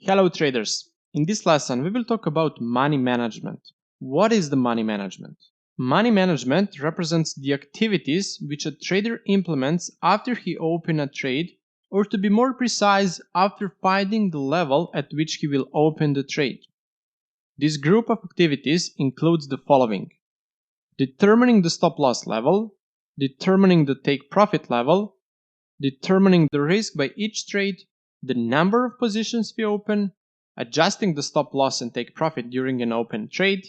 Hello traders! In this lesson we will talk about money management. What is the money management? Money management represents the activities which a trader implements after he opens a trade, or to be more precise, after finding the level at which he will open the trade. This group of activities includes the following: determining the stop loss level, determining the take profit level, determining the risk by each trade, the number of positions we open, adjusting the stop loss and take profit during an open trade,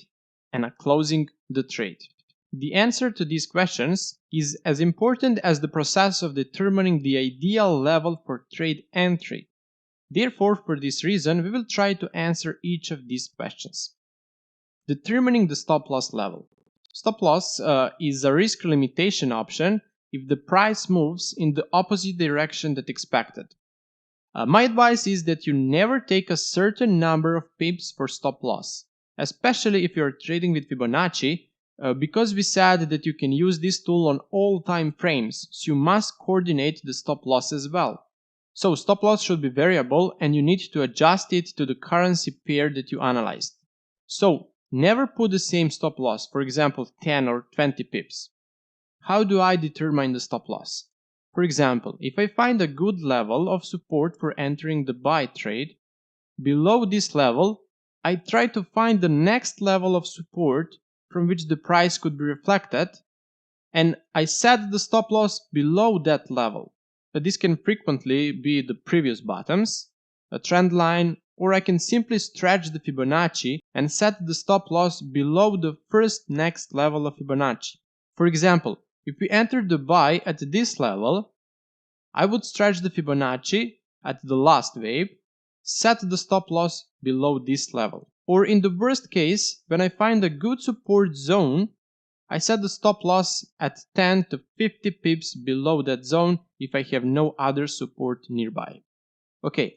and closing the trade. The answer to these questions is as important as the process of determining the ideal level for trade entry. Therefore, for this reason, we will try to answer each of these questions. Determining the stop loss level. Stop loss is a risk limitation option if the price moves in the opposite direction that expected. My advice is that you never take a certain number of pips for stop loss, especially if you are trading with Fibonacci, because we said that you can use this tool on all time frames, so you must coordinate the stop loss as well. So stop loss should be variable and you need to adjust it to the currency pair that you analyzed. So never put the same stop loss, for example 10 or 20 pips. How do I determine the stop loss? For example, if I find a good level of support for entering the buy trade, below this level, I try to find the next level of support from which the price could be reflected, and I set the stop loss below that level. This can frequently be the previous bottoms, a trend line, or I can simply stretch the Fibonacci and set the stop loss below the first next level of Fibonacci. For example, if we enter the buy at this level, I would stretch the Fibonacci at the last wave, set the stop loss below this level. Or in the worst case, when I find a good support zone, I set the stop loss at 10 to 50 pips below that zone if I have no other support nearby. Okay,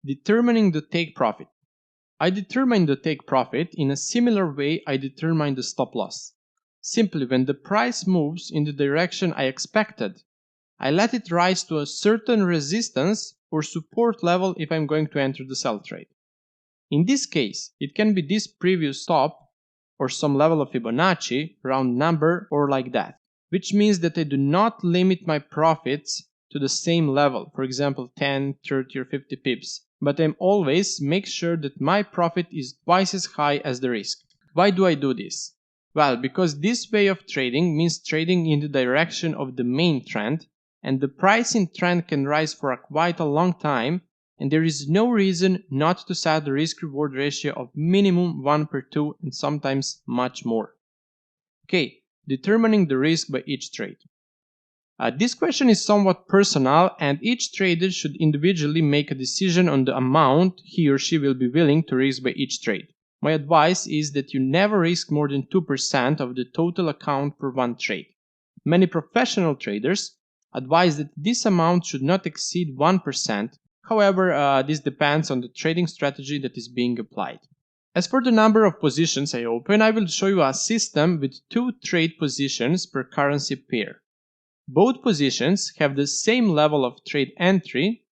determining the take profit. I determine the take profit in a similar way I determine the stop loss. Simply when the price moves in the direction I expected, I let it rise to a certain resistance or support level if I'm going to enter the sell trade. In this case, it can be this previous stop or some level of Fibonacci, round number, or like that, which means that I do not limit my profits to the same level, for example 10, 30 or 50 pips, but I always make sure that my profit is twice as high as the risk. Why do I do this? Well, because this way of trading means trading in the direction of the main trend, and the price in trend can rise for quite a long time, and there is no reason not to set the risk-reward ratio of minimum 1/2 and sometimes much more. Okay, determining the risk by each trade. This question is somewhat personal and each trader should individually make a decision on the amount he or she will be willing to risk by each trade. My advice is that you never risk more than 2% of the total account for one trade. Many professional traders advise that this amount should not exceed 1%. However, this depends on the trading strategy that is being applied. As for the number of positions I open, I will show you a system with 2 trade positions per currency pair. Both positions have the same level of trade entry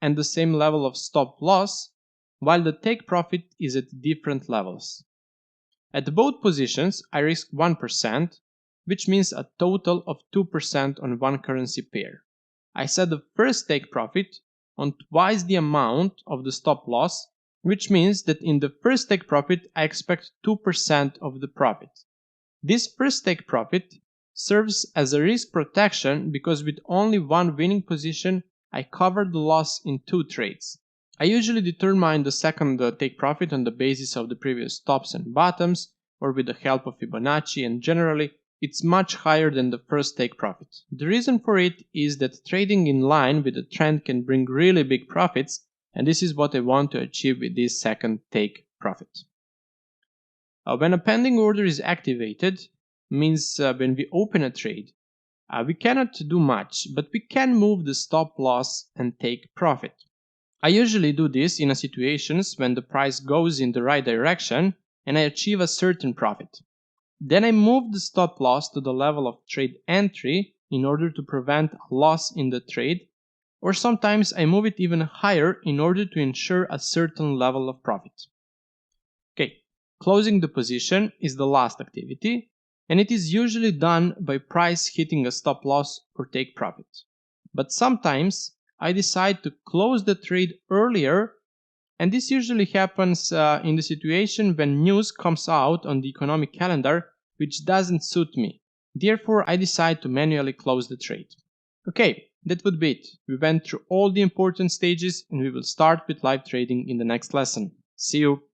and the same level of stop loss, while the take profit is at different levels. At both positions, I risk 1%, which means a total of 2% on one currency pair. I set the first take profit on twice the amount of the stop loss, which means that in the first take profit I expect 2% of the profit. This first take profit serves as a risk protection because with only one winning position I cover the loss in 2 trades. I usually determine the second take profit on the basis of the previous tops and bottoms or with the help of Fibonacci, and generally it's much higher than the first take profit. The reason for it is that trading in line with the trend can bring really big profits, and this is what I want to achieve with this second take profit. When a pending order is activated, means when we open a trade, we cannot do much, but we can move the stop loss and take profit. I usually do this in situations when the price goes in the right direction and I achieve a certain profit. Then I move the stop loss to the level of trade entry in order to prevent a loss in the trade, or sometimes I move it even higher in order to ensure a certain level of profit. Okay, closing the position is the last activity, and it is usually done by price hitting a stop loss or take profit. But sometimes I decide to close the trade earlier, and this usually happens in the situation when news comes out on the economic calendar which doesn't suit me. Therefore, I decide to manually close the trade. Okay, that would be it. We went through all the important stages and we will start with live trading in the next lesson. See you!